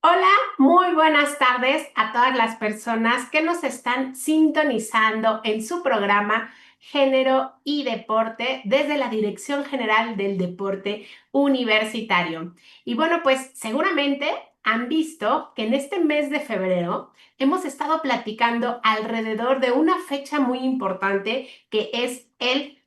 Hola, muy buenas tardes a todas las personas que nos están sintonizando en su programa Género y Deporte desde la Dirección General del Deporte Universitario. Y bueno, pues seguramente han visto que en este mes de febrero hemos estado platicando alrededor de una fecha muy importante que es el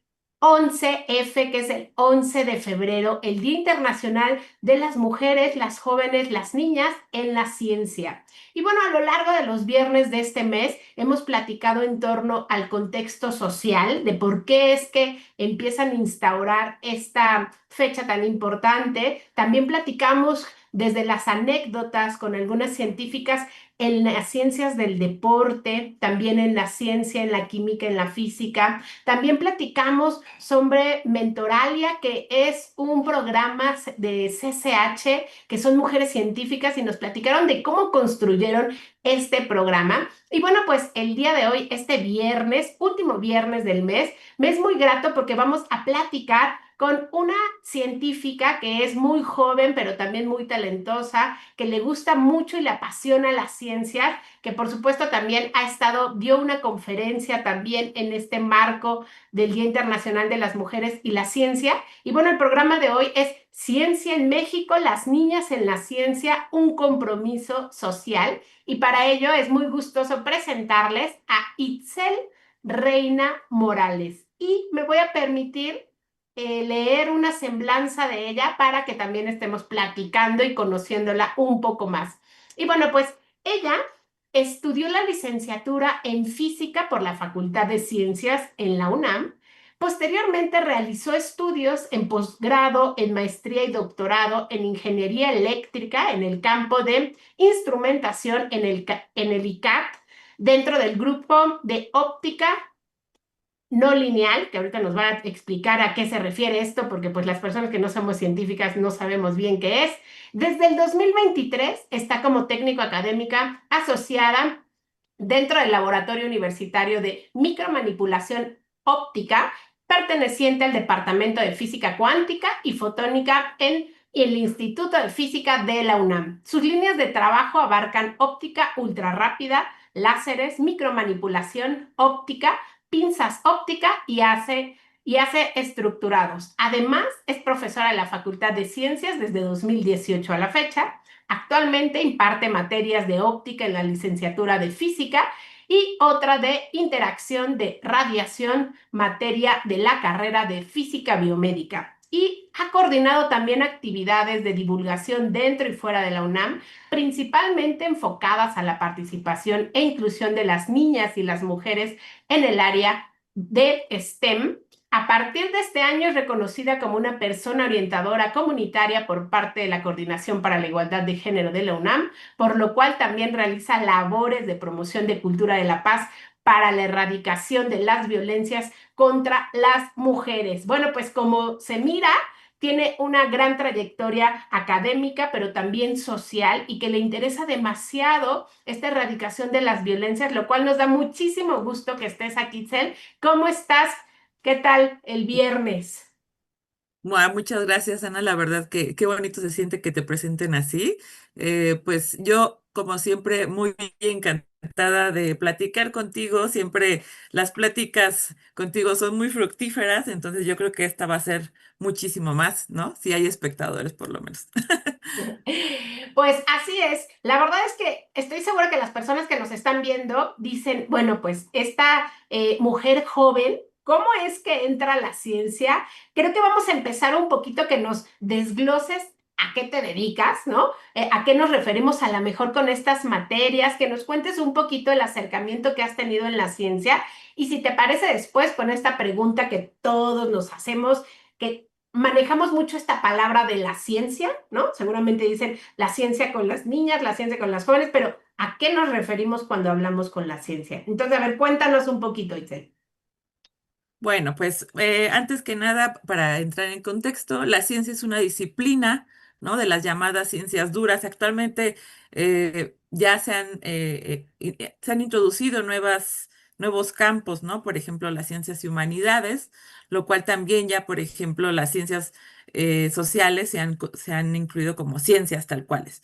11F, que es el 11 de febrero, el Día Internacional de las mujeres, las jóvenes, las niñas en la ciencia. Y bueno, a lo largo de los viernes de este mes hemos platicado en torno al contexto social, de por qué es que empiezan a instaurar esta fecha tan importante. También platicamos desde las anécdotas con algunas científicas en las ciencias del deporte, también en la ciencia, en la química, en la física. También platicamos sobre Mentoralia, que es un programa de CCH, que son mujeres científicas, y nos platicaron de cómo construyeron este programa. Y bueno, pues el día de hoy, este viernes, último viernes del mes, me es muy grato porque vamos a platicar con una científica que es muy joven, pero también muy talentosa, que le gusta mucho y le apasiona la ciencia, que por supuesto también dio una conferencia también en este marco del Día Internacional de las Mujeres y la Ciencia. Y bueno, el programa de hoy es Ciencia en México, las niñas en la ciencia, un compromiso social. Y para ello es muy gustoso presentarles a Itzel Reina Morales. Y me voy a permitir leer una semblanza de ella para que también estemos platicando y conociéndola un poco más. Y bueno, pues ella estudió la licenciatura en física por la Facultad de Ciencias en la UNAM. Posteriormente realizó estudios en posgrado, en maestría y doctorado en ingeniería eléctrica en el campo de instrumentación en el ICAT, dentro del grupo de óptica no lineal, que ahorita nos va a explicar a qué se refiere esto, porque pues las personas que no somos científicas no sabemos bien qué es. Desde el 2023 está como técnico académica asociada dentro del Laboratorio Universitario de Micromanipulación Óptica, perteneciente al Departamento de Física Cuántica y Fotónica en el Instituto de Física de la UNAM. Sus líneas de trabajo abarcan óptica ultrarrápida, láseres, micromanipulación óptica, pinzas óptica y hace estructurados. Además, es profesora de la Facultad de Ciencias desde 2018 a la fecha. Actualmente imparte materias de óptica en la licenciatura de física y otra de interacción de radiación, materia de la carrera de física biomédica. Y ha coordinado también actividades de divulgación dentro y fuera de la UNAM, principalmente enfocadas a la participación e inclusión de las niñas y las mujeres en el área de STEM. A partir de este año es reconocida como una persona orientadora comunitaria por parte de la Coordinación para la Igualdad de Género de la UNAM, por lo cual también realiza labores de promoción de cultura de la paz para la erradicación de las violencias contra las mujeres. Bueno, pues como se mira, tiene una gran trayectoria académica, pero también social, y que le interesa demasiado esta erradicación de las violencias, lo cual nos da muchísimo gusto que estés aquí, Cel. ¿Cómo estás? ¿Qué tal el viernes? Muchas gracias, Ana. La verdad que qué bonito se siente que te presenten así. Pues yo, como siempre, muy encantada de platicar contigo. Siempre las pláticas contigo son muy fructíferas, entonces yo creo que esta va a ser muchísimo más, ¿no? Si hay espectadores, por lo menos. Pues así es. La verdad es que estoy segura que las personas que nos están viendo dicen, bueno, pues esta mujer joven, ¿cómo es que entra a la ciencia? Creo que vamos a empezar un poquito que nos desgloses a qué te dedicas, ¿no? A qué nos referimos a lo mejor con estas materias, que nos cuentes un poquito el acercamiento que has tenido en la ciencia, y si te parece después con esta pregunta que todos nos hacemos, que manejamos mucho esta palabra de la ciencia, ¿no? Seguramente dicen la ciencia con las niñas, la ciencia con las jóvenes, pero ¿a qué nos referimos cuando hablamos con la ciencia? Entonces, a ver, cuéntanos un poquito, Itzel. Bueno, pues antes que nada, para entrar en contexto, la ciencia es una disciplina, ¿no? De las llamadas ciencias duras. Actualmente ya se han introducido nuevos campos, ¿no? Por ejemplo, las ciencias y humanidades, lo cual también ya, por ejemplo, las ciencias sociales se han incluido como ciencias tal cuales.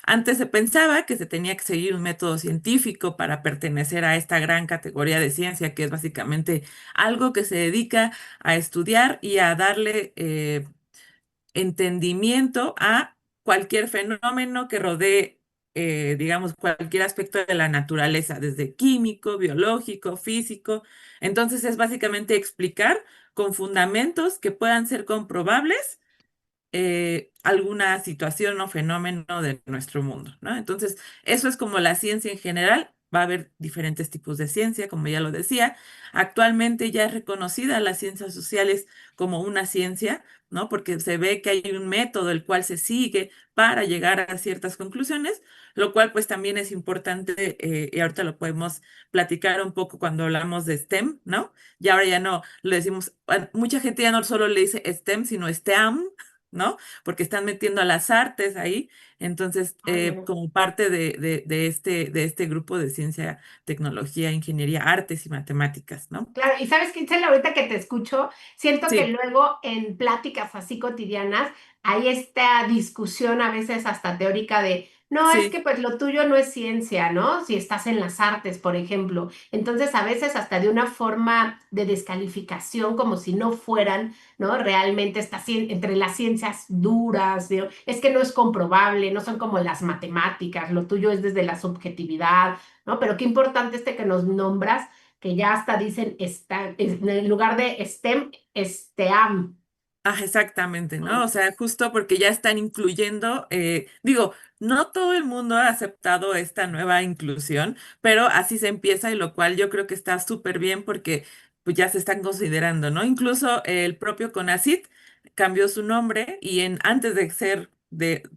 Antes se pensaba que se tenía que seguir un método científico para pertenecer a esta gran categoría de ciencia, que es básicamente algo que se dedica a estudiar y a darle entendimiento a cualquier fenómeno que rodee, digamos, cualquier aspecto de la naturaleza, desde químico, biológico, físico. Entonces es básicamente explicar con fundamentos que puedan ser comprobables alguna situación o fenómeno de nuestro mundo, ¿no? Entonces, eso es como la ciencia en general. Va a haber diferentes tipos de ciencia, como ya lo decía. Actualmente ya es reconocida las ciencias sociales como una ciencia, ¿no? Porque se ve que hay un método el cual se sigue para llegar a ciertas conclusiones, lo cual pues también es importante, y ahorita lo podemos platicar un poco cuando hablamos de STEM, ¿no? Y ahora ya no le decimos, mucha gente ya no solo le dice STEM, sino STEAM, ¿no? Porque están metiendo a las artes ahí, entonces, Ah, mira. como parte de este grupo de ciencia, tecnología, ingeniería, artes y matemáticas, ¿no? Claro, y sabes qué, Itzel, ahorita que te escucho, siento que Sí, luego en pláticas así cotidianas hay esta discusión a veces hasta teórica de, no, es sí. que pues lo tuyo no es ciencia, ¿no? Si estás en las artes, por ejemplo. Entonces a veces hasta de una forma de descalificación, como si no fueran, ¿no? Realmente entre las ciencias duras, es que no es comprobable, no son como las matemáticas, lo tuyo es desde la subjetividad, ¿no? Pero qué importante este que nos nombras que ya hasta dicen en lugar de STEM, STEAM. Ah, exactamente, ¿no? ¿No? O sea, justo porque ya están incluyendo, digo, no todo el mundo ha aceptado esta nueva inclusión, pero así se empieza y lo cual yo creo que está súper bien porque pues ya se están considerando, ¿no? Incluso el propio CONACYT cambió su nombre y antes de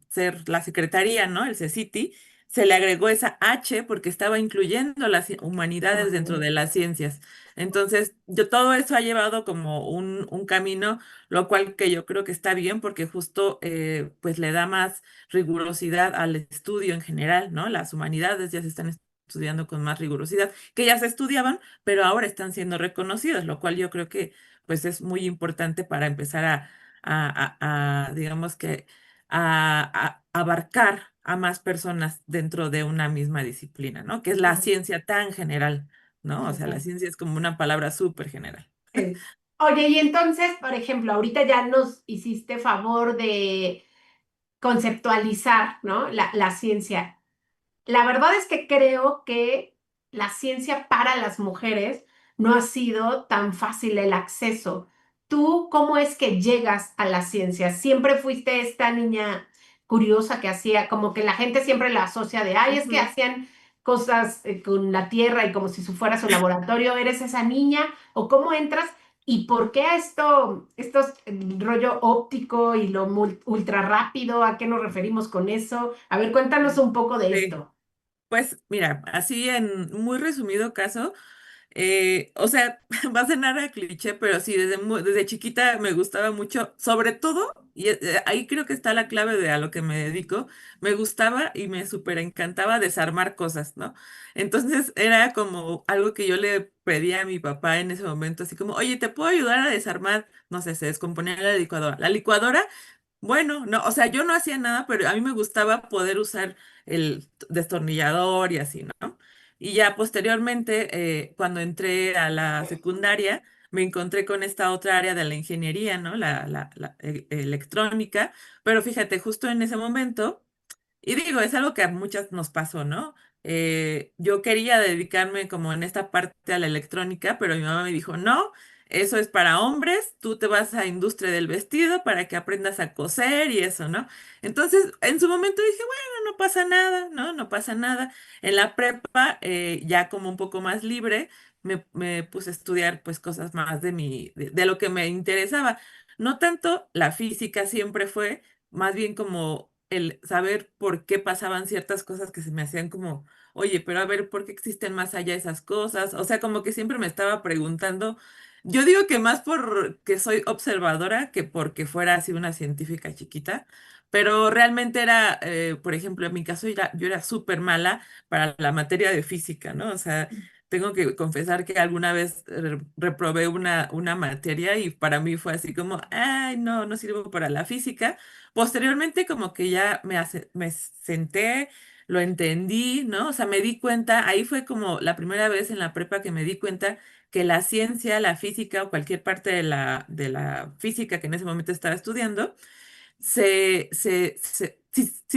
ser la secretaría, ¿no? El CECITI, se le agregó esa H porque estaba incluyendo las humanidades dentro de las ciencias. Entonces, todo eso ha llevado como un camino, lo cual que yo creo que está bien porque justo pues le da más rigurosidad al estudio en general, ¿no? Las humanidades ya se están estudiando con más rigurosidad, que ya se estudiaban, pero ahora están siendo reconocidas, lo cual yo creo que pues es muy importante para empezar digamos que, a abarcar a más personas dentro de una misma disciplina, ¿no? Que es la Claro, ciencia tan general, ¿no? O sea, la claro. ciencia es como una palabra súper general. Oye, y entonces, por ejemplo, ahorita ya nos hiciste favor de conceptualizar, ¿no? La ciencia. La verdad es que creo que la ciencia para las mujeres no ha sido tan fácil el acceso. ¿Tú cómo es que llegas a la ciencia? ¿Siempre fuiste esta niña curiosa que hacía, como que la gente siempre la asocia de, ay, es que Ujú. hacían cosas con la tierra y como si su fuera su laboratorio? ¿Eres esa niña? ¿O cómo entras? ¿Y por qué estos rollo óptico y lo ultra rápido? ¿A qué nos referimos con eso? A ver, cuéntanos un poco de Sí. esto. Pues mira, así en muy resumido caso, o sea, va a sonar a cliché, pero sí, desde chiquita me gustaba mucho, sobre todo, y ahí creo que está la clave de a lo que me dedico, me gustaba y me súper encantaba desarmar cosas, ¿no? Entonces era como algo que yo le pedía a mi papá en ese momento, así como, oye, ¿te puedo ayudar a desarmar? No sé, se descomponía la licuadora. La licuadora, bueno, no, o sea, yo no hacía nada, pero a mí me gustaba poder usar el destornillador y así, ¿no? Y ya posteriormente, cuando entré a la secundaria, me encontré con esta otra área de la ingeniería, ¿no? La electrónica, pero fíjate, justo en ese momento y digo, es algo que a muchas nos pasó, ¿no? Yo quería dedicarme como en esta parte a la electrónica, pero mi mamá me dijo, no, eso es para hombres, tú te vas a industria del vestido para que aprendas a coser y eso, ¿no? Entonces, en su momento dije, bueno, no pasa nada, ¿no? No pasa nada. En la prepa, ya como un poco más libre, me puse a estudiar pues cosas más de lo que me interesaba. No tanto la física siempre fue más bien como el saber por qué pasaban ciertas cosas que se me hacían como, oye, pero a ver, ¿por qué existen más allá esas cosas? O sea, como que siempre me estaba preguntando, yo digo que más por que soy observadora que porque fuera así una científica chiquita, pero realmente era, por ejemplo, en mi caso yo era súper mala para la materia de física, ¿no? O sea, tengo que confesar que alguna vez reprobé una materia y para mí fue así como, ay, no, no sirvo para la física. Posteriormente como que ya me senté, lo entendí, ¿no? O sea, me di cuenta, ahí fue como la primera vez en la prepa que me di cuenta que la ciencia, la física o cualquier parte de la física que en ese momento estaba estudiando, si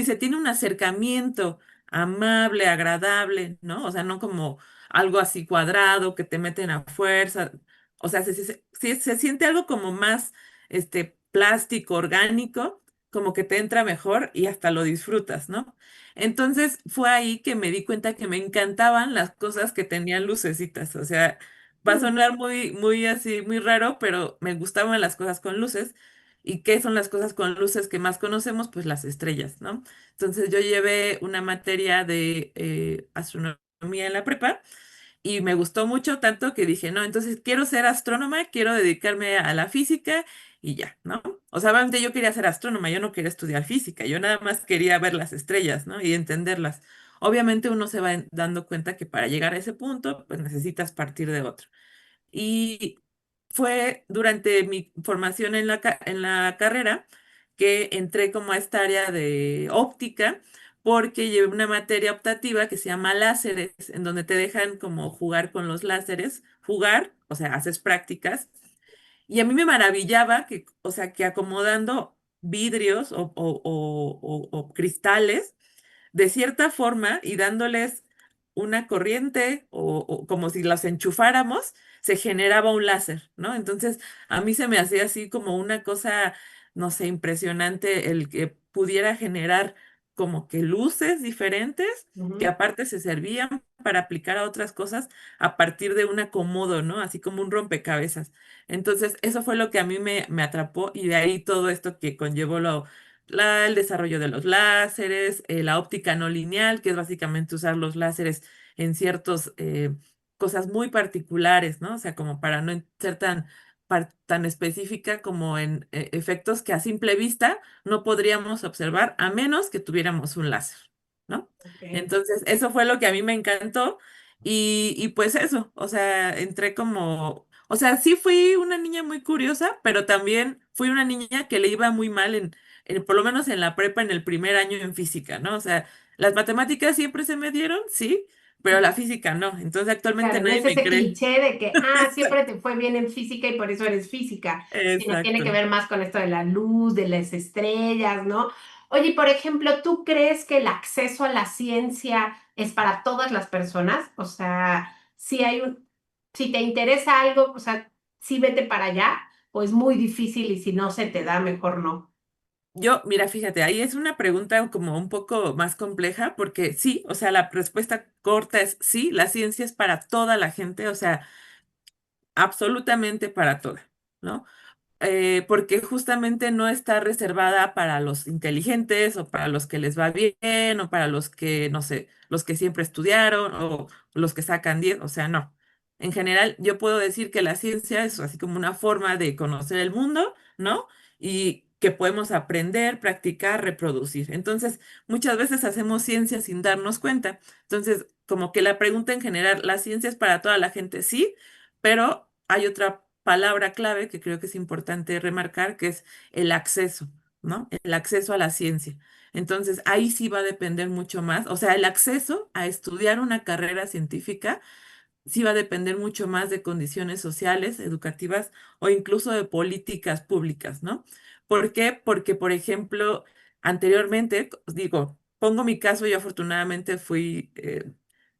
se tiene un acercamiento amable, agradable, ¿no? O sea, no como algo así cuadrado que te meten a fuerza. O sea, se siente algo como más plástico, orgánico, como que te entra mejor y hasta lo disfrutas, ¿no? Entonces fue ahí que me di cuenta que me encantaban las cosas que tenían lucecitas. O sea, va a Mm, sonar muy así, muy raro, pero me gustaban las cosas con luces. ¿Y qué son las cosas con luces que más conocemos? Pues las estrellas, ¿no? Entonces yo llevé una materia de astronomía en la prepa y me gustó mucho tanto que dije, no, entonces quiero ser astrónoma, quiero dedicarme a la física y ya, ¿no? O sea, obviamente yo quería ser astrónoma, yo no quería estudiar física, yo nada más quería ver las estrellas, ¿no? Y entenderlas. Obviamente uno se va dando cuenta que para llegar a ese punto, pues necesitas partir de otro. Y fue durante mi formación en en la carrera que entré como a esta área de óptica porque llevé una materia optativa que se llama láseres, en donde te dejan como jugar con los láseres, jugar, o sea, haces prácticas. Y a mí me maravillaba que, o sea, que acomodando vidrios o cristales, de cierta forma y dándoles una corriente o como si las enchufáramos, se generaba un láser, ¿no? Entonces, a mí se me hacía así como una cosa, no sé, impresionante el que pudiera generar como que luces diferentes que ujú. aparte se servían para aplicar a otras cosas a partir de un acomodo, ¿no? Así como un rompecabezas. Entonces, eso fue lo que a mí me atrapó y de ahí todo esto que conllevó el desarrollo de los láseres, la óptica no lineal, que es básicamente usar los láseres en ciertas cosas muy particulares, ¿no? O sea, como para no ser tan específica como en efectos que a simple vista no podríamos observar a menos que tuviéramos un láser, ¿no? Ok. Entonces, eso fue lo que a mí me encantó y pues eso, o sea, entré como... O sea, sí fui una niña muy curiosa, pero también fui una niña que le iba muy mal por lo menos en la prepa, en el primer año en física, ¿no? O sea, las matemáticas siempre se me dieron, sí, pero la física no. Entonces actualmente Claro, no nadie es me ese cree. cliché de que, siempre te fue bien en física y por eso eres física, sino tiene que Exacto. ver más con esto de la luz, de las estrellas, ¿no? Oye, y por ejemplo, ¿tú crees que el acceso a la ciencia es para todas las personas? O sea, si te interesa algo, o sea, sí vete para allá, o es muy difícil y si no se te da, mejor no. Mira, fíjate, ahí es una pregunta como un poco más compleja porque sí, o sea, la respuesta corta es sí, la ciencia es para toda la gente, o sea, absolutamente para toda, ¿no? Porque justamente no está reservada para los inteligentes o para los que les va bien o para los que, no sé, los que siempre estudiaron o los que sacan 10, o sea, no. En general, yo puedo decir que la ciencia es así como una forma de conocer el mundo, ¿no? Y que podemos aprender, practicar, reproducir. Entonces, muchas veces hacemos ciencia sin darnos cuenta. Entonces, como que la pregunta en general, ¿la ciencia es para toda la gente? Sí, pero hay otra palabra clave que creo que es importante remarcar, que es el acceso, ¿no? El acceso a la ciencia. Entonces, ahí sí va a depender mucho más, o sea, el acceso a estudiar una carrera científica sí va a depender mucho más de condiciones sociales, educativas o incluso de políticas públicas, ¿no? ¿Por qué? Porque, por ejemplo, anteriormente, digo, pongo mi caso, yo afortunadamente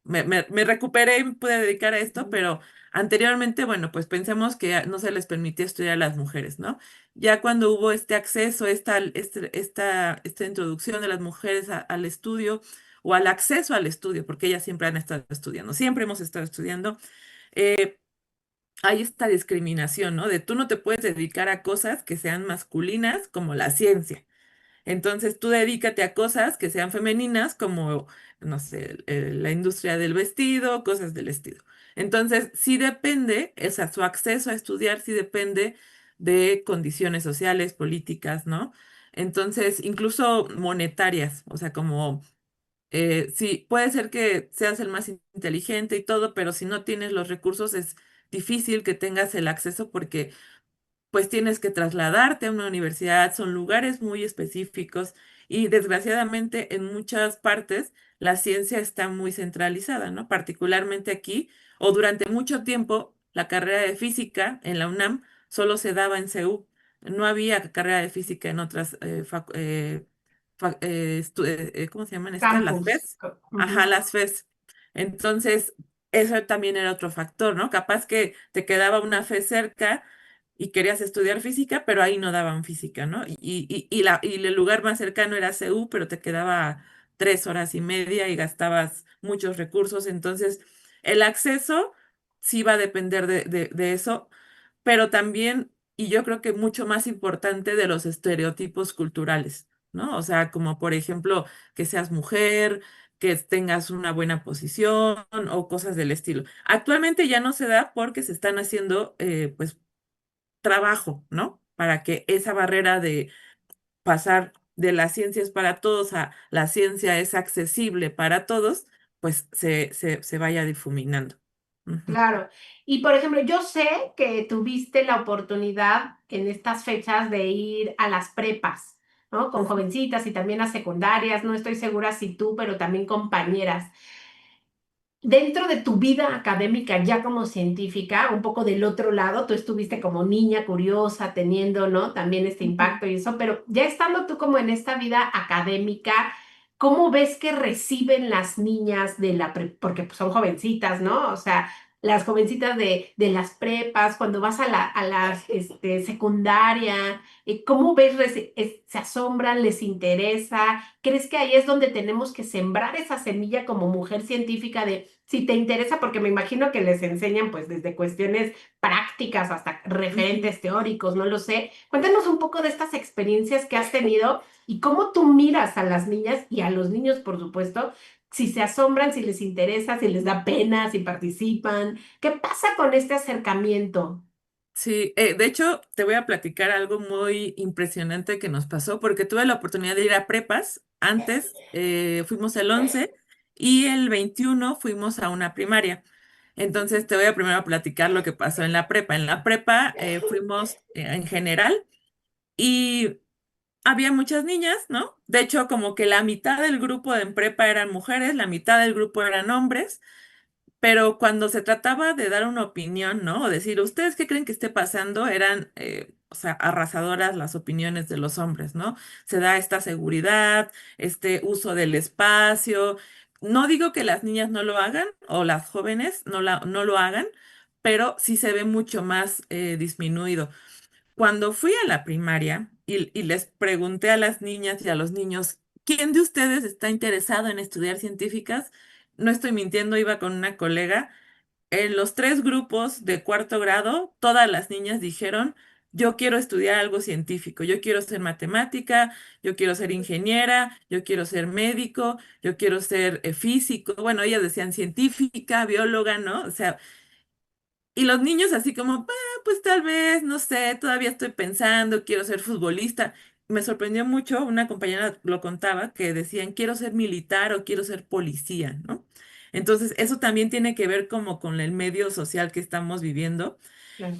me recuperé y me pude dedicar a esto, pero anteriormente, bueno, pues pensemos que no se les permitía estudiar a las mujeres, ¿no? Ya cuando hubo este acceso, esta introducción de las mujeres al estudio, o al acceso al estudio, porque ellas siempre han estado estudiando, siempre hemos estado estudiando, eh, hay esta discriminación, ¿no? De tú no te puedes dedicar a cosas que sean masculinas como la ciencia. Entonces tú dedícate a cosas que sean femeninas como, no sé, la industria del vestido, cosas del estilo. Entonces, sí depende, o sea, su acceso a estudiar sí depende de condiciones sociales, políticas, ¿no? Entonces, incluso monetarias, o sea, como Sí, puede ser que seas el más inteligente y todo, pero si no tienes los recursos es difícil que tengas el acceso porque pues tienes que trasladarte a una universidad, son lugares muy específicos y desgraciadamente en muchas partes la ciencia está muy centralizada, ¿no? Particularmente aquí o durante mucho tiempo la carrera de física en la UNAM solo se daba en CEU, no había carrera de física en otras ¿cómo se llaman estas? Las Campus. FES. Ajá, las FES. Entonces, eso también era otro factor, ¿no? Capaz que te quedaba una FES cerca y querías estudiar física, pero ahí no daban física, ¿no? Y el lugar más cercano era CU, pero te quedaba 3 horas y media y gastabas muchos recursos. Entonces, el acceso sí va a depender de eso, pero también, y yo creo que mucho más importante, de los estereotipos culturales, ¿no? O sea, como por ejemplo, que seas mujer, que tengas una buena posición o cosas del estilo. Actualmente ya no se da porque se están haciendo, pues, trabajo, ¿no? Para que esa barrera de pasar de las ciencias para todos a la ciencia es accesible para todos, pues se vaya difuminando. Ujú, Claro. Y por ejemplo, yo sé que tuviste la oportunidad en estas fechas de ir a las prepas, ¿no? Con ujú, jovencitas y también a secundarias, no estoy segura si tú, pero también compañeras. Dentro de tu vida académica ya como científica, un poco del otro lado, tú estuviste como niña curiosa, teniendo, ¿no? También este ujú. impacto y eso, pero ya estando tú como en esta vida académica, ¿cómo ves que reciben las niñas de porque pues, son jovencitas, ¿no? O sea, las jovencitas de las prepas, cuando vas a la secundaria, ¿cómo ves? ¿Se asombran? ¿Les interesa? ¿Crees que ahí es donde tenemos que sembrar esa semilla como mujer científica de si te interesa? Porque me imagino que les enseñan pues desde cuestiones prácticas hasta Ujú. referentes teóricos, no lo sé. Cuéntanos un poco de estas experiencias que has tenido y cómo tú miras a las niñas y a los niños, por supuesto, si se asombran, si les interesa, si les da pena, si participan. ¿Qué pasa con este acercamiento? Sí, de hecho, te voy a platicar algo muy impresionante que nos pasó, porque tuve la oportunidad de ir a prepas. Antes fuimos el 11 y el 21 fuimos a una primaria. Entonces, te voy a primero platicar lo que pasó en la prepa. En la prepa fuimos en general y había muchas niñas, ¿no? De hecho, como que la mitad del grupo en prepa eran mujeres, la mitad del grupo eran hombres. Pero cuando se trataba de dar una opinión, ¿no? O decir, ¿ustedes qué creen que esté pasando? Eran, o sea, arrasadoras las opiniones de los hombres, ¿no? Se da esta seguridad, este uso del espacio. No digo que las niñas no lo hagan o las jóvenes no lo hagan, pero sí se ve mucho más disminuido. Cuando fui a la primaria y les pregunté a las niñas y a los niños, ¿quién de ustedes está interesado en estudiar científicas? No estoy mintiendo, iba con una colega. En los 3 grupos de cuarto grado, todas las niñas dijeron, yo quiero estudiar algo científico, yo quiero ser matemática, yo quiero ser ingeniera, yo quiero ser médico, yo quiero ser físico. Bueno, ellas decían científica, bióloga, ¿no? O sea, y los niños así como, pues tal vez, no sé, todavía estoy pensando, quiero ser futbolista. Me sorprendió mucho, una compañera lo contaba, que decían, quiero ser militar o quiero ser policía, ¿no? Entonces, eso también tiene que ver como con el medio social que estamos viviendo. Claro.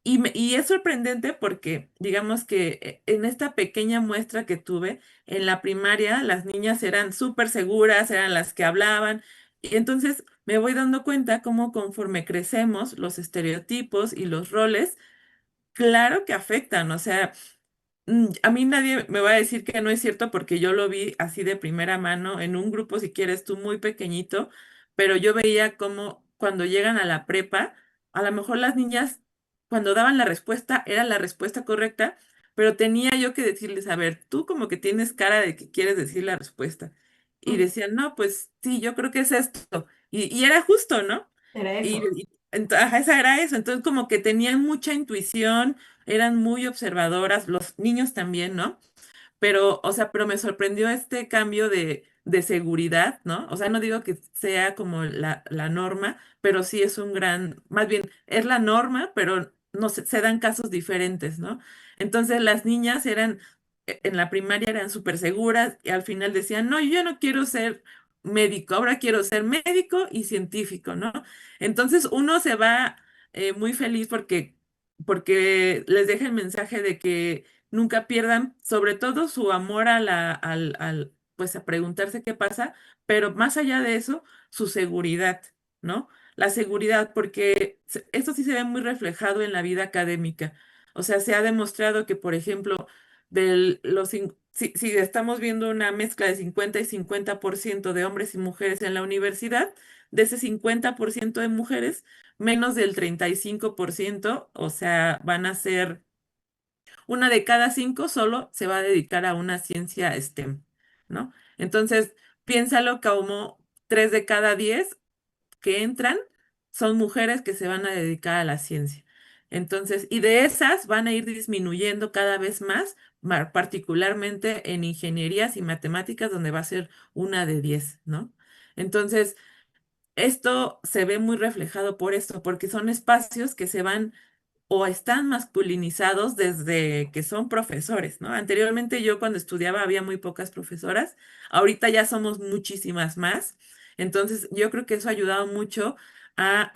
Y es sorprendente porque, digamos que en esta pequeña muestra que tuve, en la primaria las niñas eran súper seguras, eran las que hablaban. Y entonces me voy dando cuenta cómo conforme crecemos, los estereotipos y los roles, claro que afectan. O sea, a mí nadie me va a decir que no es cierto porque yo lo vi así de primera mano en un grupo, si quieres tú, muy pequeñito, pero yo veía cómo cuando llegan a la prepa, a lo mejor las niñas, cuando daban la respuesta, era la respuesta correcta, pero tenía yo que decirles, a ver, tú como que tienes cara de que quieres decir la respuesta. Y Mm, decían, no, pues sí, yo creo que es esto. Y era justo, ¿no? Era Y, eso. ajá, esa era eso. Entonces como que tenían mucha intuición, eran muy observadoras, los niños también, ¿no? Pero, o sea, pero me sorprendió este cambio de seguridad, ¿no? O sea, no digo que sea como la norma, pero sí es un gran, más bien, es la norma, pero no se dan casos diferentes, ¿no? Entonces las niñas eran en la primaria eran súper seguras y al final decían, no, yo no quiero ser médico, ahora quiero ser médico y científico, ¿no? Entonces uno se va muy feliz porque les deja el mensaje de que nunca pierdan, sobre todo su amor a pues a preguntarse qué pasa, pero más allá de eso, su seguridad, ¿no? La seguridad, porque esto sí se ve muy reflejado en la vida académica. O sea, se ha demostrado que, por ejemplo, si estamos viendo una mezcla de 50 y 50% de hombres y mujeres en la universidad, de ese 50% de mujeres, menos del 35%, o sea, van a ser una de cada cinco solo se va a dedicar a una ciencia STEM, ¿no? Entonces, piénsalo como 3 de cada 10 que entran son mujeres que se van a dedicar a la ciencia. Entonces, y de esas van a ir disminuyendo cada vez más, particularmente en ingenierías y matemáticas, donde va a ser 1 de 10, ¿no? Entonces, esto se ve muy reflejado por esto, porque son espacios que se van o están masculinizados desde que son profesores, ¿no? Anteriormente yo cuando estudiaba había muy pocas profesoras, ahorita ya somos muchísimas más, entonces yo creo que eso ha ayudado mucho a,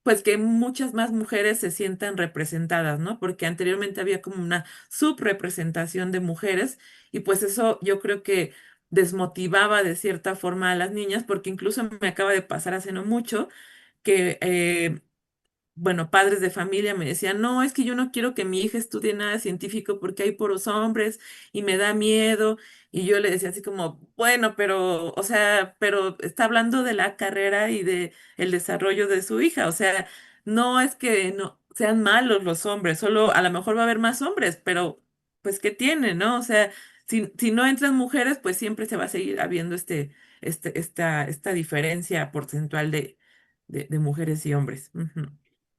pues que muchas más mujeres se sientan representadas, ¿no? Porque anteriormente había como una subrepresentación de mujeres y pues eso yo creo que desmotivaba de cierta forma a las niñas, porque incluso me acaba de pasar hace no mucho que bueno, padres de familia me decían, no, es que yo no quiero que mi hija estudie nada científico porque hay puros hombres y me da miedo. Y yo le decía así como, bueno, pero, o sea, pero está hablando de la carrera y de el desarrollo de su hija. O sea, no es que no sean malos los hombres, solo a lo mejor va a haber más hombres, pero pues ¿qué tiene, no? O sea, si no entran mujeres, pues siempre se va a seguir habiendo esta diferencia porcentual de mujeres y hombres. Ujú.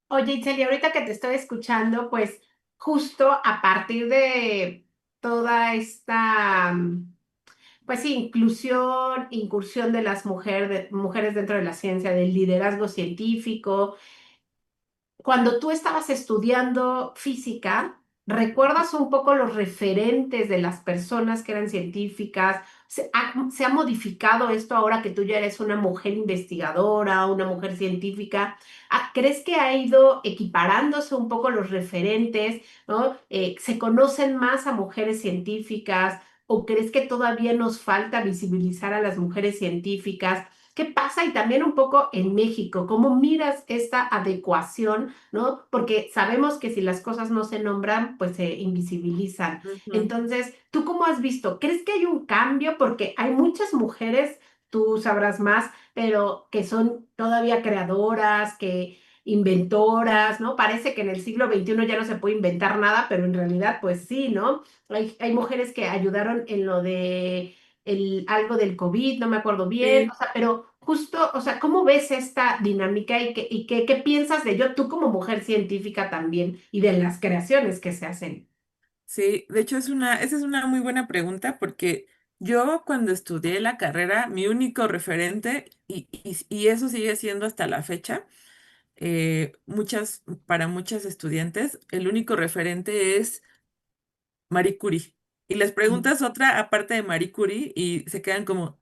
Oye, Itzel, y ahorita que te estoy escuchando, pues justo a partir de toda esta, pues sí, inclusión, incursión de las mujeres dentro de la ciencia, del liderazgo científico. Cuando tú estabas estudiando física, ¿recuerdas un poco los referentes de las personas que eran científicas? ¿Se ha modificado esto ahora que tú ya eres una mujer investigadora, una mujer científica? ¿Crees que ha ido equiparándose un poco los referentes, ¿no? ¿Se conocen más a mujeres científicas o crees que todavía nos falta visibilizar a las mujeres científicas? ¿Qué pasa? Y también un poco en México, ¿cómo miras esta adecuación, ¿no? Porque sabemos que si las cosas no se nombran, pues se invisibilizan. Ujú. Entonces, ¿tú cómo has visto? ¿Crees que hay un cambio? Porque hay muchas mujeres, tú sabrás más, pero que son todavía creadoras, que inventoras, ¿no? Parece que en el siglo XXI ya no se puede inventar nada, pero en realidad, pues sí, ¿no? Hay mujeres que ayudaron en lo de algo del COVID, no me acuerdo bien, o Sí, sea, pero justo, o sea, ¿cómo ves esta dinámica y qué piensas de ello tú como mujer científica también y de las creaciones que se hacen? sí, de hecho esa es una muy buena pregunta porque yo cuando estudié la carrera, mi único referente, y eso sigue siendo hasta la fecha, para muchas estudiantes, el único referente es Marie Curie. Y les preguntas otra aparte de Marie Curie y se quedan como,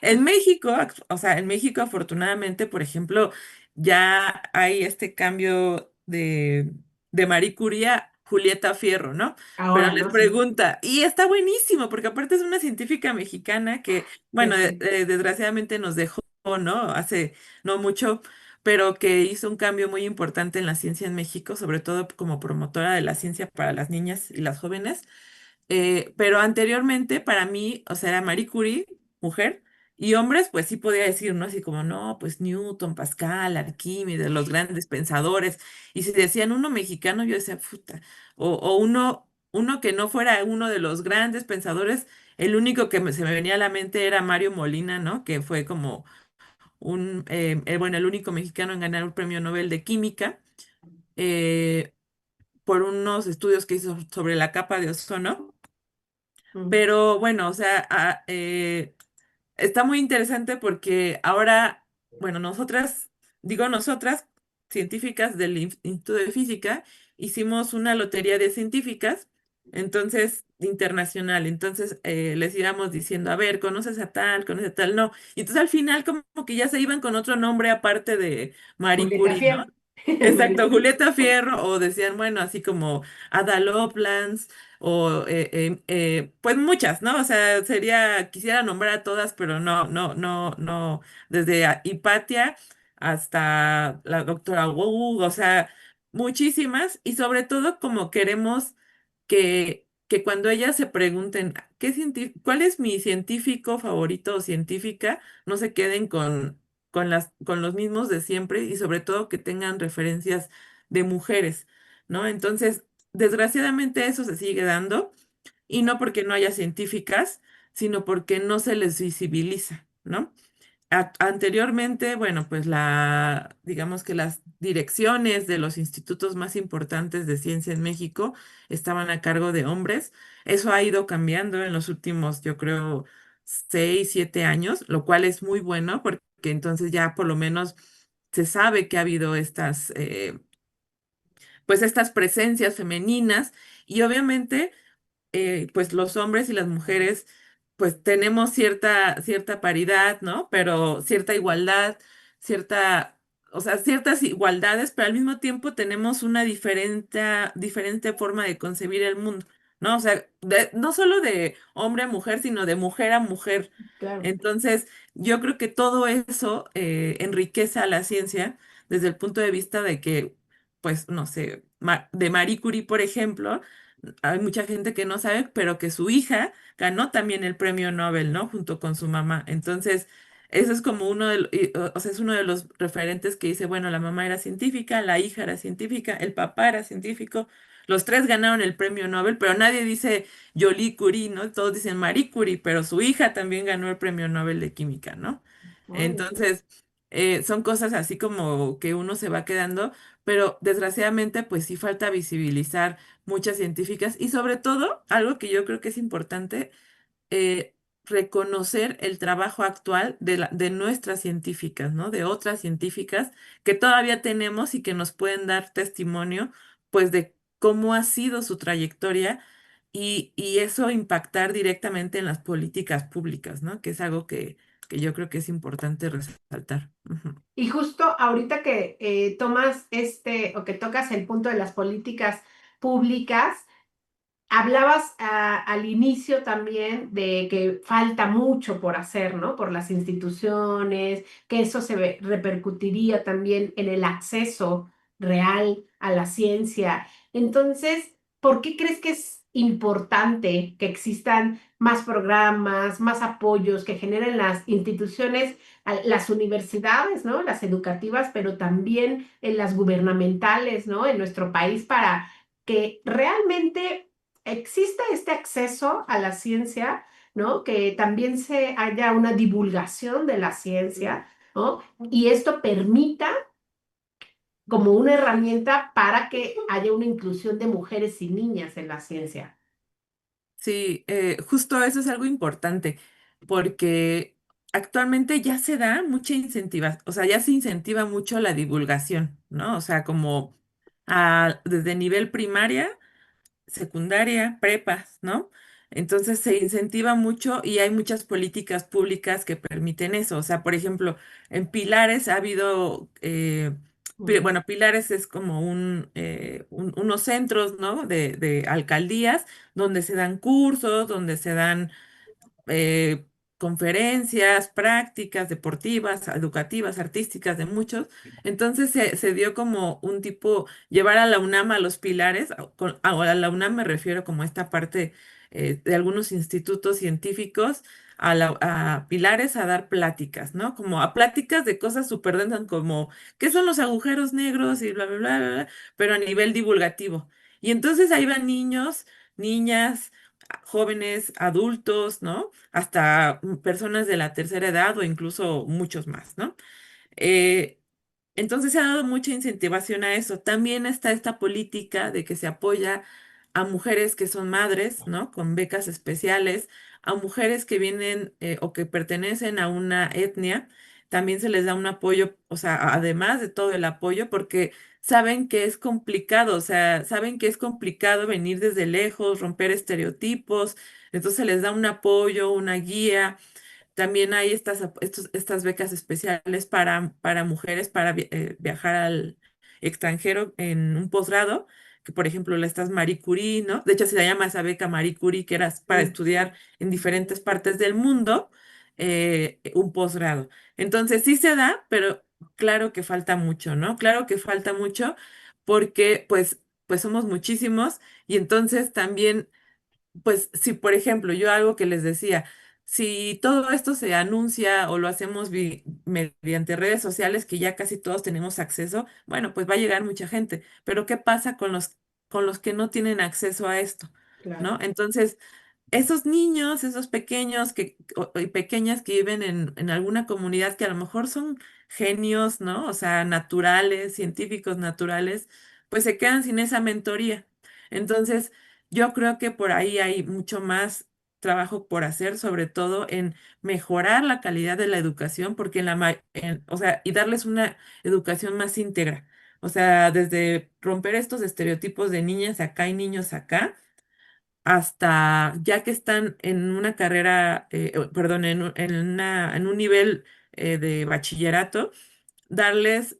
en México, o sea, en México afortunadamente, por ejemplo, ya hay este cambio de Marie Curie a Julieta Fierro, ¿no? Pero Ahora, les ¿no? Sí, pregunta, y está buenísimo, porque aparte es una científica mexicana que, bueno, pues sí. desgraciadamente nos dejó, ¿no? Hace no mucho, pero que hizo un cambio muy importante en la ciencia en México, sobre todo como promotora de la ciencia para las niñas y las jóvenes. Pero anteriormente, para mí, o sea, era Marie Curie, mujer, y hombres, pues sí podía decir, ¿no? Así como, no, pues Newton, Pascal, Arquímedes, los grandes pensadores. Y si decían uno mexicano, yo decía, puta. O uno que no fuera uno de los grandes pensadores, el único que se me venía a la mente era Mario Molina, ¿no? Que fue como bueno, el único mexicano en ganar un premio Nobel de Química, eh, por unos estudios que hizo sobre la capa de ozono. Mm. Pero bueno, o sea, está muy interesante porque ahora, bueno, nosotras, científicas del Instituto de Física, hicimos una lotería de científicas Entonces, internacional. Entonces, les íbamos diciendo, a ver, conoces a tal, no. Y entonces al final como que ya se iban con otro nombre aparte de Marie Julieta Curie, ¿no? Fierro. Marie Exacto, Curie. Julieta Fierro, o decían, bueno, así como Ada Lovelace, o pues muchas, ¿no? O sea, quisiera nombrar a todas, pero no, desde Hipatia hasta la doctora Wu, o sea, muchísimas, y sobre todo como queremos que cuando ellas se pregunten, ¿cuál es mi científico favorito o científica? No se queden con los mismos de siempre y sobre todo que tengan referencias de mujeres, ¿no? Entonces, desgraciadamente eso se sigue dando y no porque no haya científicas, sino porque no se les visibiliza, ¿no? Anteriormente, bueno, pues digamos que las direcciones de los institutos más importantes de ciencia en México estaban a cargo de hombres. Eso ha ido cambiando en los últimos, yo creo, 6, 7 años, lo cual es muy bueno porque entonces ya por lo menos se sabe que ha habido pues estas presencias femeninas y obviamente pues los hombres y las mujeres, pues tenemos cierta paridad, ¿no? Pero cierta igualdad, cierta, o sea, ciertas igualdades, pero al mismo tiempo tenemos una diferente forma de concebir el mundo, ¿no? O sea, no solo de hombre a mujer, sino de mujer a mujer. Claro. Entonces, yo creo que todo eso enriquece a la ciencia desde el punto de vista de que, pues, no sé, de Marie Curie, por ejemplo, hay mucha gente que no sabe, pero que su hija ganó también el premio Nobel, ¿no? Junto con su mamá. Entonces, eso es como o sea, es uno de los referentes que dice, bueno, la mamá era científica, la hija era científica, el papá era científico, los tres ganaron el premio Nobel, pero nadie dice Jolie Curie, ¿no? Todos dicen Marie Curie, pero su hija también ganó el premio Nobel de Química, ¿no? Órale. Entonces, son cosas así como que uno se va quedando, pero desgraciadamente, pues sí falta visibilizar muchas científicas y sobre todo, algo que yo creo que es importante, reconocer el trabajo actual de nuestras científicas, ¿no? De otras científicas que todavía tenemos y que nos pueden dar testimonio, pues, de cómo ha sido su trayectoria y eso impactar directamente en las políticas públicas, ¿no? Que es algo que yo creo que es importante resaltar. Ujú. Y justo ahorita que tomas o que tocas el punto de las políticas públicas, hablabas al inicio también de que falta mucho por hacer, ¿no? Por las instituciones, que eso repercutiría también en el acceso real a la ciencia. Entonces, ¿por qué crees que es importante que existan más programas, más apoyos que generen las instituciones, las universidades, ¿no? Las educativas, pero también en las gubernamentales, ¿no? En nuestro país para que realmente exista este acceso a la ciencia, ¿no? Que también se haya una divulgación de la ciencia, ¿no? Y esto permita como una herramienta para que haya una inclusión de mujeres y niñas en la ciencia. Sí, justo eso es algo importante, porque actualmente ya se da mucha incentiva, o sea, ya se incentiva mucho la divulgación, ¿no? O sea, como desde nivel primaria, secundaria, prepas, ¿no? Entonces se incentiva mucho y hay muchas políticas públicas que permiten eso. O sea, por ejemplo, en Pilares ha habido, Ujú. bueno, Pilares es como unos centros, ¿no? De alcaldías donde se dan cursos, donde se dan eh, conferencias, prácticas deportivas, educativas, artísticas, de muchos. Entonces se dio como un tipo, llevar a la UNAM a los pilares, a la UNAM me refiero como a esta parte de algunos institutos científicos. A pilares a dar pláticas, ¿no? Como a pláticas de cosas súper densas como qué son los agujeros negros y bla, bla, bla, bla, bla, pero a nivel divulgativo. Y entonces ahí van niños, niñas, jóvenes, adultos, ¿no? Hasta personas de la tercera edad o incluso muchos más, ¿no? Eh, entonces se ha dado mucha incentivación a eso. También está esta política de que se apoya a mujeres que son madres, ¿no? Con becas especiales, a mujeres que vienen o que pertenecen a una etnia también se les da un apoyo, o sea, además de todo el apoyo, porque saben que es complicado, o sea, saben que es complicado venir desde lejos, romper estereotipos, entonces se les da un apoyo, una guía. También hay estas becas especiales para mujeres para viajar al extranjero en un posgrado, que por ejemplo estas Marie Curie, ¿no? De hecho se llama esa beca Marie Curie, que era para Mm, estudiar en diferentes partes del mundo un posgrado. Entonces sí se da, pero claro que falta mucho, ¿no? Claro que falta mucho porque pues somos muchísimos y entonces también pues si, por ejemplo, yo algo que les decía, si todo esto se anuncia o lo hacemos mediante redes sociales, que ya casi todos tenemos acceso, bueno, pues va a llegar mucha gente. Pero ¿qué pasa con los que no tienen acceso a esto? claro. ¿No? Entonces, esos niños, esos pequeños y pequeñas que viven en alguna comunidad que a lo mejor son genios, ¿no? O sea, naturales, científicos naturales, pues se quedan sin esa mentoría. Entonces, yo creo que por ahí hay mucho más trabajo por hacer, sobre todo en mejorar la calidad de la educación, porque o sea, y darles una educación más íntegra. O sea, desde romper estos estereotipos de niñas acá y niños acá hasta ya que están en una carrera, perdón, en un nivel de bachillerato, darles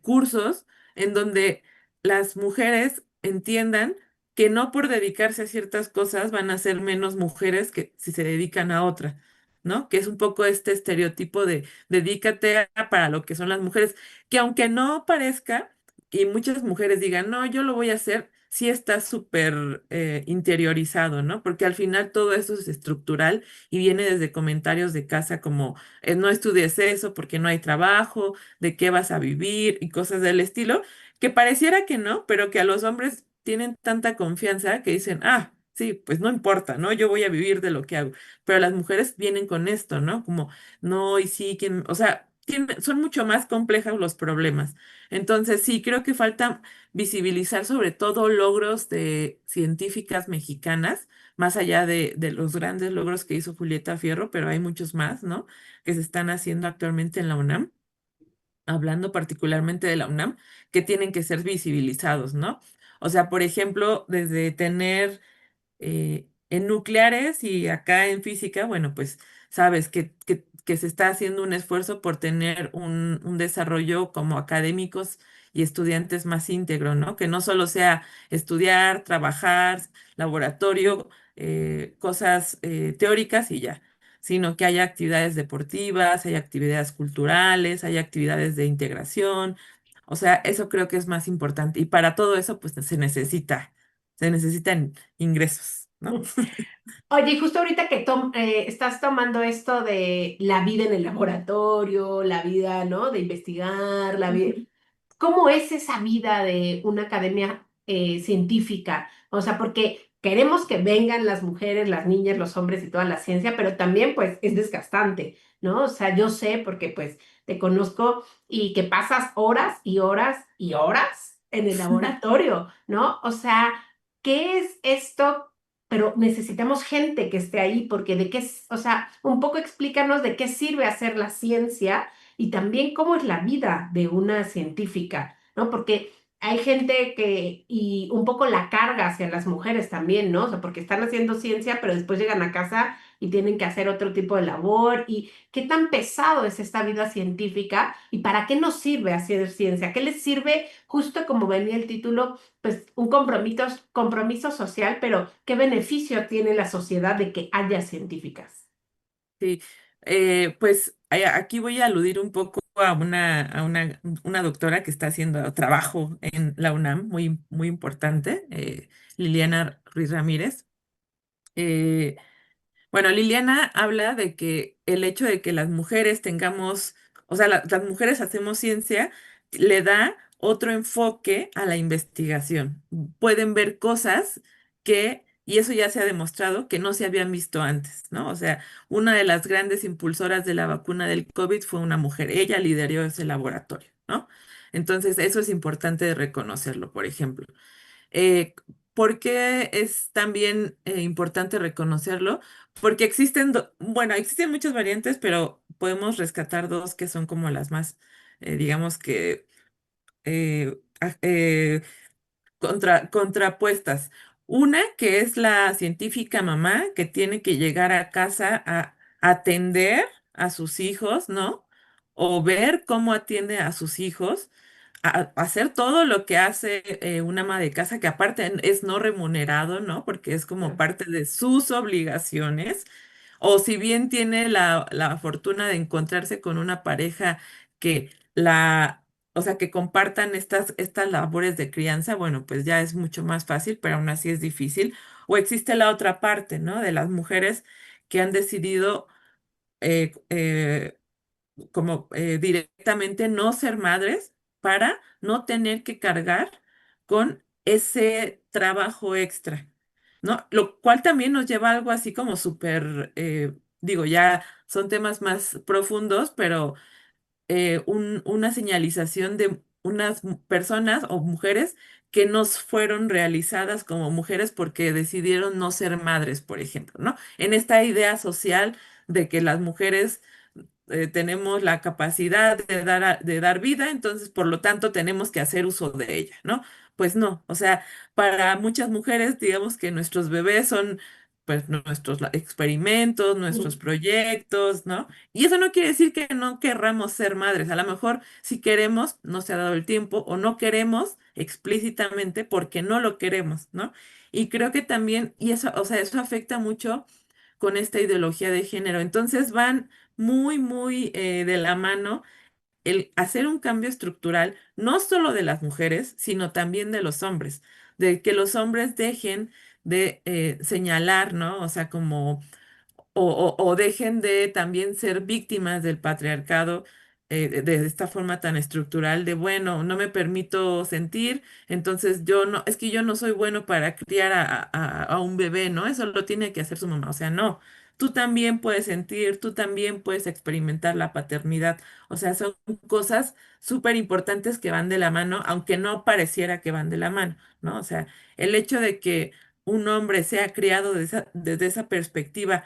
cursos en donde las mujeres entiendan que no por dedicarse a ciertas cosas van a ser menos mujeres que si se dedican a otra, ¿no? Que es un poco este estereotipo de dedícate para lo que son las mujeres, que aunque no parezca y muchas mujeres digan, no, yo lo voy a hacer, sí está súper interiorizado, ¿no? Porque al final todo eso es estructural y viene desde comentarios de casa como, no estudies eso porque no hay trabajo, de qué vas a vivir y cosas del estilo, que pareciera que no, pero que a los hombres tienen tanta confianza que dicen, ah, sí, pues no importa, ¿no? Yo voy a vivir de lo que hago. Pero las mujeres vienen con esto, ¿no? Como, no, y sí, o sea, son mucho más complejos los problemas. Entonces, sí, creo que falta visibilizar sobre todo logros de científicas mexicanas, más allá de los grandes logros que hizo Julieta Fierro, pero hay muchos más, ¿no? Que se están haciendo actualmente en la UNAM, hablando particularmente de la UNAM, que tienen que ser visibilizados, ¿no? O sea, por ejemplo, desde tener en nucleares y acá en física, bueno, pues sabes que se está haciendo un esfuerzo por tener un desarrollo como académicos y estudiantes más íntegro, ¿no? Que no solo sea estudiar, trabajar, laboratorio, cosas teóricas y ya, sino que haya actividades deportivas, hay actividades culturales, hay actividades de integración. O sea, eso creo que es más importante. Y para todo eso, pues se necesitan ingresos, ¿no? Oye, y justo ahorita que estás tomando esto de la vida en el laboratorio, la vida, ¿no? De investigar, la vida. ¿Cómo es esa vida de una academia científica? O sea, porque queremos que vengan las mujeres, las niñas, los hombres y toda la ciencia, pero también pues es desgastante, ¿no? O sea, yo sé porque pues te conozco y que pasas horas y horas y horas en el laboratorio, ¿no? O sea, ¿qué es esto? Pero necesitamos gente que esté ahí porque o sea, un poco explícanos de qué sirve hacer la ciencia y también cómo es la vida de una científica, ¿no? Porque hay gente y un poco la carga hacia las mujeres también, ¿no? O sea, porque están haciendo ciencia, pero después llegan a casa y tienen que hacer otro tipo de labor. ¿Y qué tan pesado es esta vida científica? ¿Y para qué nos sirve hacer ciencia? ¿Qué les sirve, justo como venía el título, pues un compromiso social, pero qué beneficio tiene la sociedad de que haya científicas? Sí, pues aquí voy a aludir un poco a una doctora que está haciendo trabajo en la UNAM, muy, muy importante, Liliana Ruiz Ramírez. Eh, Bueno, Liliana habla de que el hecho de que las mujeres tengamos, o sea, las mujeres hacemos ciencia, le da otro enfoque a la investigación. Pueden ver cosas y eso ya se ha demostrado, que no se habían visto antes, ¿no? O sea, una de las grandes impulsoras de la vacuna del COVID fue una mujer. Ella lideró ese laboratorio, ¿no? Entonces, eso es importante de reconocerlo, por ejemplo. Eh, ¿Por qué es también importante reconocerlo? Porque bueno, existen muchas variantes, pero podemos rescatar dos que son como las más, digamos que, eh, a- eh, contrapuestas. Una que es la científica mamá que tiene que llegar a casa a atender a sus hijos, ¿no? O ver cómo atiende a sus hijos, a hacer todo lo que hace una ama de casa, que aparte es no remunerado, ¿no? Porque es como parte de sus obligaciones. O si bien tiene la fortuna de encontrarse con una pareja que o sea, que compartan estas labores de crianza, bueno, pues ya es mucho más fácil, pero aún así es difícil. O existe la otra parte, ¿no? De las mujeres que han decidido como directamente no ser madres para no tener que cargar con ese trabajo extra, ¿no? Lo cual también nos lleva a algo así como súper, digo, ya son temas más profundos, pero una señalización de unas personas o mujeres que no fueron realizadas como mujeres porque decidieron no ser madres, por ejemplo, ¿no? En esta idea social de que las mujeres tenemos la capacidad de dar vida, entonces por lo tanto tenemos que hacer uso de ella, ¿no? Pues no, o sea, para muchas mujeres, digamos que nuestros bebés son pues nuestros experimentos, nuestros proyectos, ¿no? Y eso no quiere decir que no querramos ser madres, a lo mejor si queremos, no se ha dado el tiempo o no queremos explícitamente porque no lo queremos, ¿no? Y creo que también, y eso, o sea, eso afecta mucho con esta ideología de género. Entonces van muy de la mano el hacer un cambio estructural, no solo de las mujeres, sino también de los hombres, de que los hombres dejen de señalar, ¿no? O sea, como o dejen de también ser víctimas del patriarcado de esta forma tan estructural de, bueno, no me permito sentir, entonces yo no, es que yo no soy bueno para criar a un bebé, ¿no? Eso lo tiene que hacer su mamá, o sea, no. Tú también puedes sentir, tú también puedes experimentar la paternidad. O sea, son cosas súper importantes que van de la mano, aunque no pareciera que van de la mano, ¿no? O sea, el hecho de que un hombre sea criado desde esa perspectiva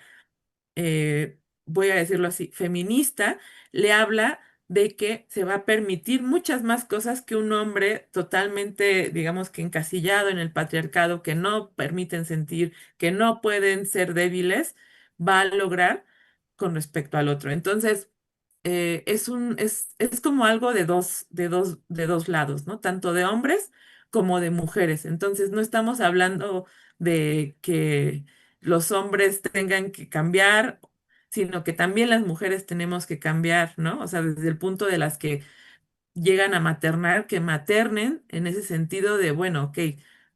voy a decirlo así, feminista, le habla de que se va a permitir muchas más cosas que un hombre totalmente, digamos que encasillado en el patriarcado, que no permiten sentir, que no pueden ser débiles, va a lograr con respecto al otro. Entonces, es como algo de dos lados, ¿no? Tanto de hombres como de mujeres. Entonces, no estamos hablando de que los hombres tengan que cambiar, sino que también las mujeres tenemos que cambiar, ¿no? O sea, desde el punto de las que llegan a maternar, que maternen en ese sentido de, bueno, ok,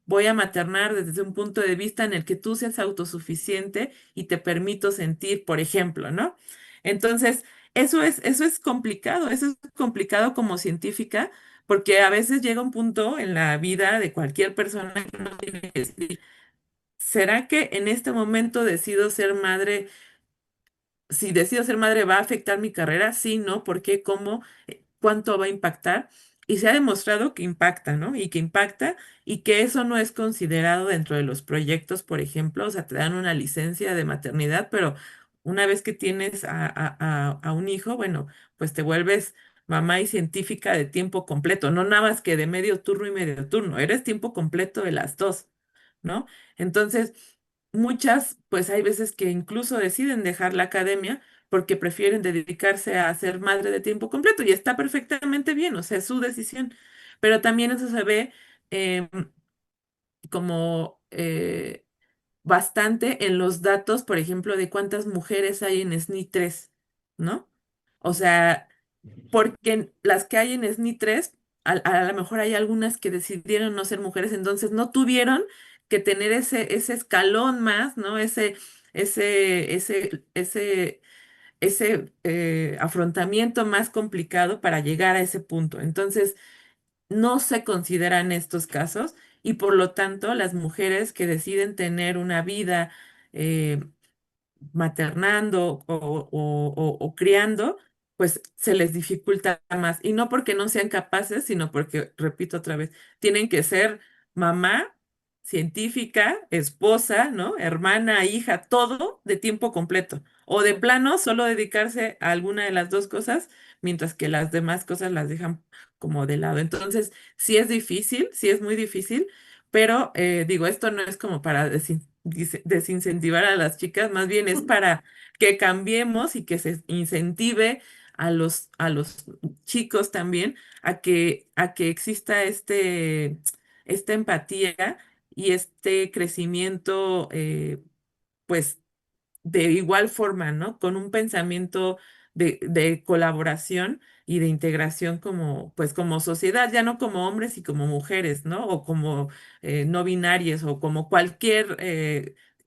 voy a maternar desde un punto de vista en el que tú seas autosuficiente y te permito sentir, por ejemplo, ¿no? Entonces, eso es complicado, eso es complicado como científica, porque a veces llega un punto en la vida de cualquier persona que uno tiene que decir, ¿será que en este momento decido ser madre? Si decido ser madre, ¿va a afectar mi carrera? Sí, ¿no? ¿Por qué? ¿Cómo? ¿Cuánto va a impactar? Y se ha demostrado que impacta, ¿no? Y que impacta y que eso no es considerado dentro de los proyectos, por ejemplo, o sea, te dan una licencia de maternidad, pero una vez que tienes a un hijo, bueno, pues te vuelves mamá y científica de tiempo completo, no nada más que de medio turno y medio turno, eres tiempo completo de las dos, ¿no? Entonces, muchas, pues hay veces que incluso deciden dejar la academia porque prefieren dedicarse a ser madre de tiempo completo y está perfectamente bien, o sea, es su decisión. Pero también eso se ve em, como bastante en los datos, por ejemplo, de cuántas mujeres hay en SNI 3, ¿no? O sea, porque las que hay en SNI 3, a lo mejor hay algunas que decidieron no ser mujeres, entonces no tuvieron que tener ese escalón más, ¿no? Ese afrontamiento más complicado para llegar a ese punto. Entonces, no se consideran estos casos y por lo tanto las mujeres que deciden tener una vida eh, maternando o criando, pues se les dificulta más. Y no porque no sean capaces, sino porque, repito otra vez, tienen que ser mamá científica, esposa, ¿no? Hermana, hija, todo de tiempo completo. O de plano, solo dedicarse a alguna de las dos cosas, mientras que las demás cosas las dejan como de lado. Entonces, sí es difícil, sí es muy difícil, pero digo, esto no es como para desincentivar a las chicas, más bien es para que cambiemos y que se incentive a los chicos también a que exista esta empatía y este crecimiento, pues de igual forma, ¿no? Con un pensamiento de colaboración y de integración como, pues como sociedad, ya no como hombres y como mujeres, ¿no? O como no binarias o como cualquier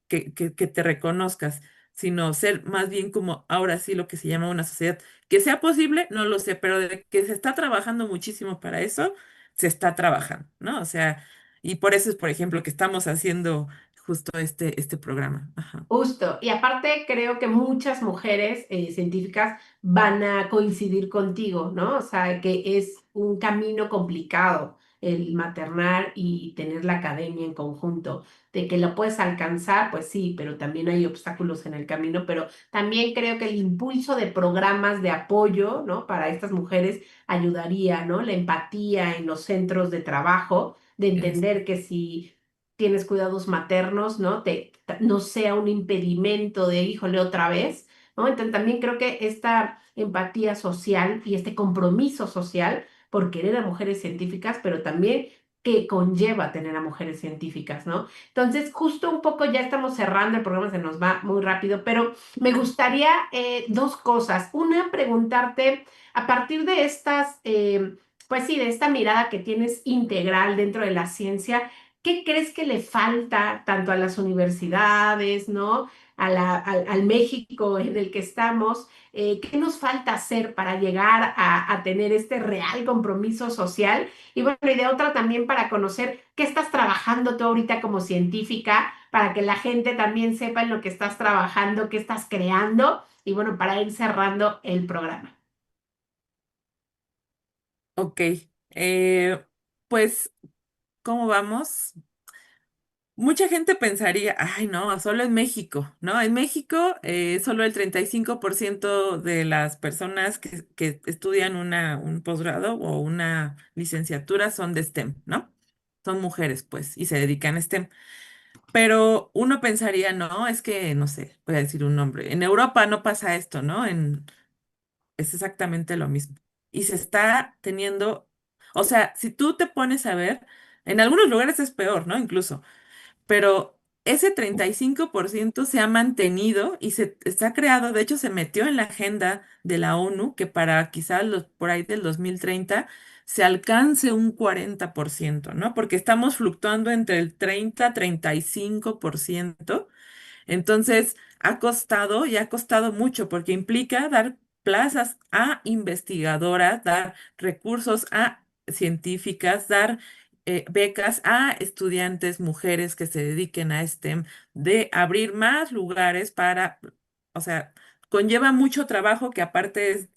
que te reconozcas, sino ser más bien como ahora sí lo que se llama una sociedad. Que sea posible, no lo sé, pero de que se está trabajando muchísimo para eso, se está trabajando, ¿no? O sea, y por eso es, por ejemplo, que estamos haciendo justo este programa. Ajá. Justo, y aparte creo que muchas mujeres científicas van a coincidir contigo, ¿no? O sea, que es un camino complicado el maternar y tener la academia en conjunto, de que lo puedes alcanzar, pues sí, pero también hay obstáculos en el camino, pero también creo que el impulso de programas de apoyo, ¿no? Para estas mujeres ayudaría, ¿no? La empatía en los centros de trabajo, de Es- entender que si tienes cuidados maternos, ¿no? No sea un impedimento de, híjole, otra vez, ¿no? Entonces también creo que esta empatía social y este compromiso social por querer a mujeres científicas, pero también que conlleva tener a mujeres científicas, ¿no? Entonces, justo un poco ya estamos cerrando, el programa se nos va muy rápido, pero me gustaría dos cosas. Una, preguntarte, a partir de estas, pues sí, de esta mirada que tienes integral dentro de la ciencia, ¿qué crees que le falta tanto a las universidades, ¿no? Al México en el que estamos, ¿qué nos falta hacer para llegar a tener este real compromiso social? Y bueno, y de otra también para conocer qué estás trabajando tú ahorita como científica, para que la gente también sepa en lo que estás trabajando, qué estás creando, y bueno, para ir cerrando el programa. ok. Pues, ¿cómo vamos? Mucha gente pensaría, ay, no, solo en México, ¿no? En México, solo el 35% de las personas que estudian un posgrado o una licenciatura son de STEM, ¿no? Son mujeres, pues, y se dedican a STEM. Pero uno pensaría, no, es que, no sé, voy a decir un nombre. En Europa no pasa esto, ¿no? Es exactamente lo mismo. Y se está teniendo, o sea, si tú te pones a ver, en algunos lugares es peor, ¿no? Incluso, pero ese 35% se ha mantenido y se está creado, de hecho se metió en la agenda de la ONU que para quizás por ahí del 2030 se alcance un 40%, ¿no? Porque estamos fluctuando entre el 30-35%. Entonces, ha costado y ha costado mucho porque implica dar plazas a investigadoras, dar recursos a científicas, dar becas a estudiantes mujeres que se dediquen a STEM, de abrir más lugares para, o sea, conlleva mucho trabajo que aparte es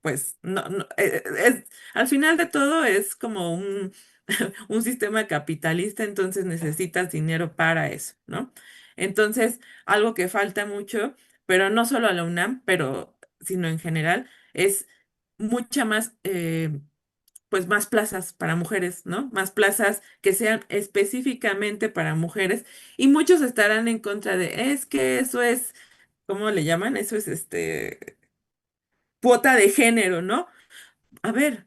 pues, al final de todo es como un sistema capitalista, entonces necesitas dinero para eso, ¿no? Entonces, algo que falta mucho, pero no solo a la UNAM, sino en general, es mucha más, pues más plazas para mujeres, ¿no? Más plazas que sean específicamente para mujeres. Y muchos estarán en contra de, es que eso es, ¿cómo le llaman? Eso es cuota de género, ¿no? A ver,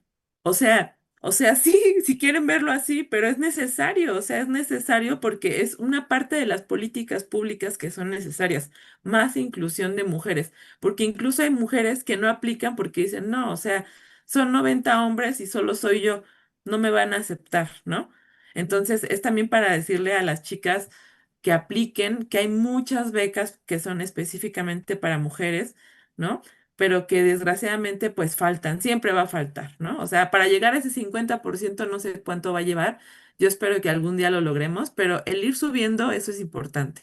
sí, si quieren verlo así, pero es necesario, o sea, es necesario porque es una parte de las políticas públicas que son necesarias, más inclusión de mujeres, porque incluso hay mujeres que no aplican porque dicen, no, o sea, son 90 hombres y solo soy yo, no me van a aceptar, ¿no? Entonces, es también para decirle a las chicas que apliquen, que hay muchas becas que son específicamente para mujeres, ¿no? Pero que desgraciadamente pues faltan, siempre va a faltar, ¿no? O sea, para llegar a ese 50% no sé cuánto va a llevar, yo espero que algún día lo logremos, pero el ir subiendo, eso es importante.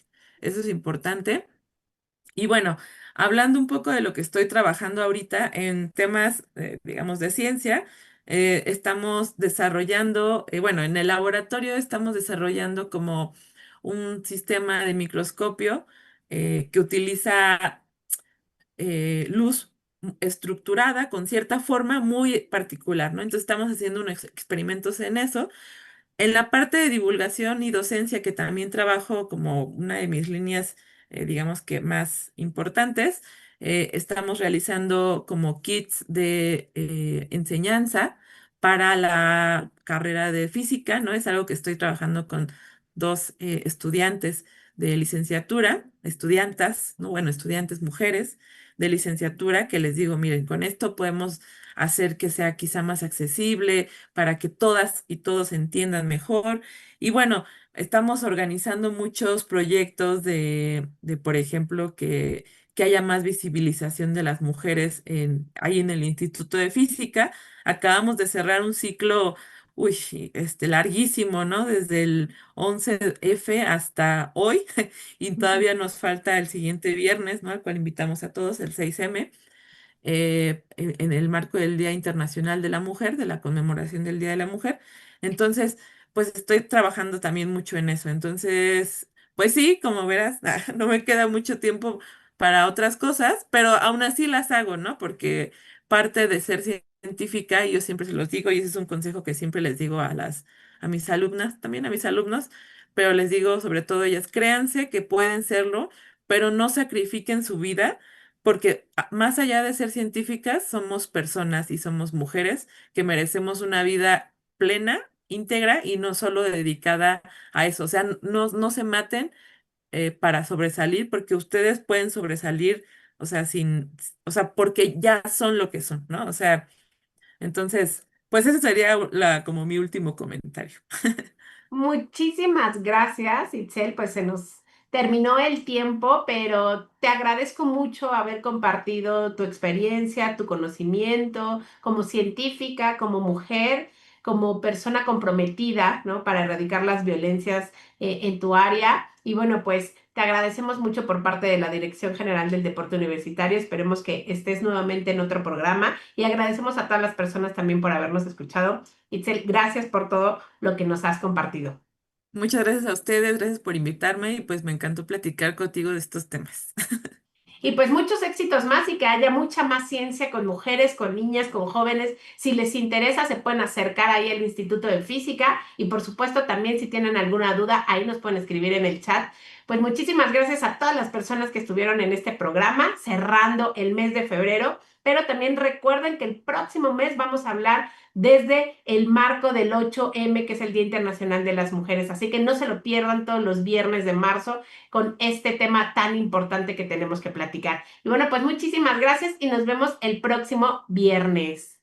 Y bueno, hablando un poco de lo que estoy trabajando ahorita en temas, digamos, de ciencia, estamos desarrollando, bueno, en el laboratorio estamos desarrollando como un sistema de microscopio que utiliza luz estructurada con cierta forma muy particular, ¿no? Entonces estamos haciendo unos experimentos en eso. En la parte de divulgación y docencia, que también trabajo como una de mis líneas, digamos que más importantes, estamos realizando como kits de enseñanza para la carrera de física, ¿no? Es algo que estoy trabajando con dos estudiantes de licenciatura, estudiantas, ¿no? Bueno, estudiantes mujeres de licenciatura, que les digo, miren, con esto podemos hacer que sea quizá más accesible para que todas y todos entiendan mejor. Y bueno, estamos organizando muchos proyectos por ejemplo, que haya más visibilización de las mujeres ahí en el Instituto de Física. Acabamos de cerrar un ciclo, uy, larguísimo, ¿no? Desde el 11F hasta hoy, y todavía nos falta el siguiente viernes, ¿no? Al cual invitamos a todos, el 6M en el marco del Día Internacional de la Mujer, de la conmemoración del Día de la Mujer. Entonces, pues estoy trabajando también mucho en eso. Entonces, pues sí, como verás, no me queda mucho tiempo para otras cosas, pero aún así las hago, ¿no? Porque parte de ser científica, y yo siempre se los digo, y ese es un consejo que siempre les digo a mis alumnas, también a mis alumnos, pero les digo sobre todo a ellas, créanse que pueden serlo, pero no sacrifiquen su vida porque más allá de ser científicas, somos personas y somos mujeres que merecemos una vida plena, íntegra y no solo dedicada a eso. O sea, no se maten para sobresalir, porque ustedes pueden sobresalir, o sea, o sea, porque ya son lo que son, ¿no? O sea, entonces, pues ese sería como mi último comentario. Muchísimas gracias, Itzel. Pues se nos terminó el tiempo, pero te agradezco mucho haber compartido tu experiencia, tu conocimiento como científica, como mujer, como persona comprometida, ¿no? Para erradicar las violencias en tu área. Y bueno, pues te agradecemos mucho por parte de la Dirección General del Deporte Universitario. Esperemos que estés nuevamente en otro programa y agradecemos a todas las personas también por habernos escuchado. Itzel, gracias por todo lo que nos has compartido. Muchas gracias a ustedes, gracias por invitarme y pues me encantó platicar contigo de estos temas. Y pues muchos éxitos más y que haya mucha más ciencia con mujeres, con niñas, con jóvenes. Si les interesa, se pueden acercar ahí al Instituto de Física y por supuesto también si tienen alguna duda, ahí nos pueden escribir en el chat. Pues muchísimas gracias a todas las personas que estuvieron en este programa, cerrando el mes de febrero, pero también recuerden que el próximo mes vamos a hablar desde el marco del 8M, que es el Día Internacional de las Mujeres. Así que no se lo pierdan todos los viernes de marzo con este tema tan importante que tenemos que platicar. Y bueno, pues muchísimas gracias y nos vemos el próximo viernes.